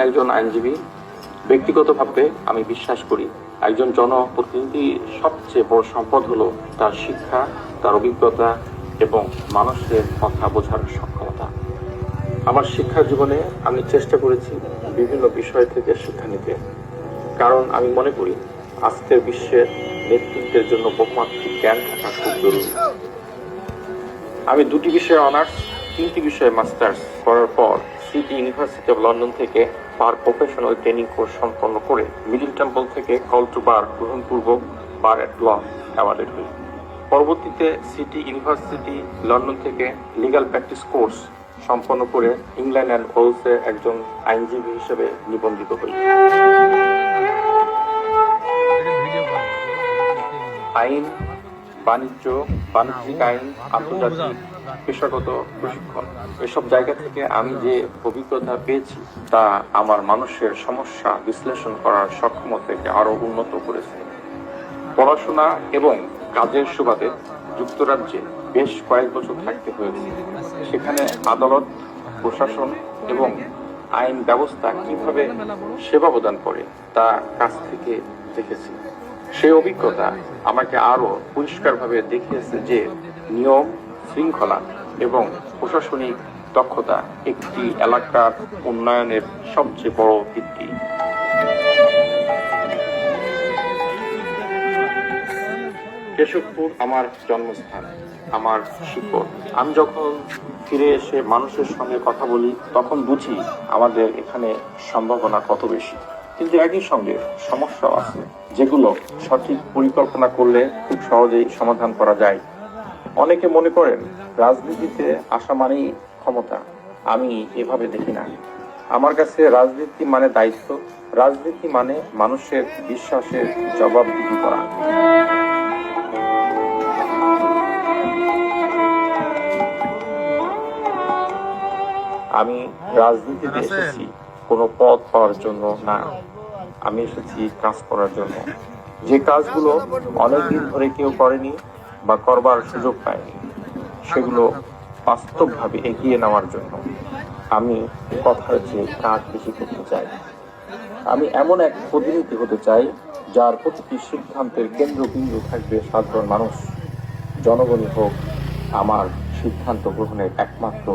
একজন আইনজীবী। ব্যক্তিগতভাবে আমি বিশ্বাস করি একজন জনপ্রতিনিধির সবচেয়ে বড় সম্পদ হলো তার শিক্ষা, তার অভিজ্ঞতা এবং মানুষের কথা বোঝার সক্ষমতা। আমার শিক্ষা জীবনে আমি চেষ্টা করেছি বিভিন্ন বিষয় থেকে শিক্ষা নিতে, কারণ আমি মনে করি আজকের বিশ্বের নেতৃত্বের জন্য বহুমাত্রিক জ্ঞান থাকা খুব জরুরি। আমি 2টি বিষয়ে অনার্স, 3টি বিষয়ে মাস্টার্স করার পর সিটি ইউনিভার্সিটি অব লন্ডন থেকে বার প্রফেশনাল ট্রেনিং কোর্স সম্পন্ন করে মিডল টেম্পল থেকে call to bar গ্রহণপূর্বক bar at law awarded হই। পরবর্তীতে সিটি ইউনিভার্সিটি লন্ডন থেকে লিগ্যাল প্র্যাকটিস কোর্স সম্পন্ন করে ইংল্যান্ড অ্যান্ড ওয়েলসে একজন আইনজীবী হিসেবে নিবন্ধিত হই। আইন, বাণিজ্য, বাণিজ্যিক আইন, আন্তর্জাতিক পেশাগত প্রশিক্ষণ, এসব জায়গা থেকে আমি যে অভিজ্ঞতা পেয়েছি তা আমার মানুষের সমস্যা বিশ্লেষণ করার সক্ষমতাকে আরো উন্নত করেছে। পড়াশোনা এবং কাজের সুবাদে যুক্তরাজ্যে বেশ কয়েক বছর থাকতে হয়েছে। সেখানে আদালত, প্রশাসন এবং আইন ব্যবস্থা কিভাবে সেবা প্রদান করে তা কাছ থেকে দেখেছি। সেই অভিজ্ঞতা আমাকে আরো পরিষ্কারভাবে দেখিয়েছে যে নিয়ম, শৃঙ্খলা এবং প্রশাসনিক দক্ষতা একটি এলাকার উন্নয়নের সবচেয়ে বড় ভিত্তি। কেশবপুর আমার জন্মস্থান, আমার শিকড়। আমি যখন ফিরে এসে মানুষের সঙ্গে কথা বলি তখন বুঝি আমাদের এখানে সম্ভাবনা কত বেশি, কিন্তু একই সঙ্গে সমস্যাও আছে যেগুলো সঠিক পরিকল্পনা করলে খুব সহজেই সমাধান করা যায়। অনেকে মনে করেন রাজনীতিতে আসা মানেই ক্ষমতা। আমি এভাবে দেখি না। আমার কাছে রাজনীতি মানে দায়িত্ব, রাজনীতি মানে মানুষের বিশ্বাসের জবাবদিহি করা। আমি রাজনীতিতে এসেছি কোনো পদ পাওয়ার জন্য না, আমি এসেছি কাজ করার জন্য। যে কাজগুলো অনেকদিন ধরে কেউ করেনি বা করবার সুযোগ পায়নি, সেগুলো বাস্তবভাবে এগিয়ে নেওয়ার জন্য। আমি কথার চেয়ে কাজ বেশি করতে চাই। আমি এমন এক প্রতিনিধি হতে চাই যার প্রতিটি সিদ্ধান্তের কেন্দ্রবিন্দু থাকবে সাধারণ মানুষ। জনগণই হোক আমার সিদ্ধান্ত গ্রহণের একমাত্র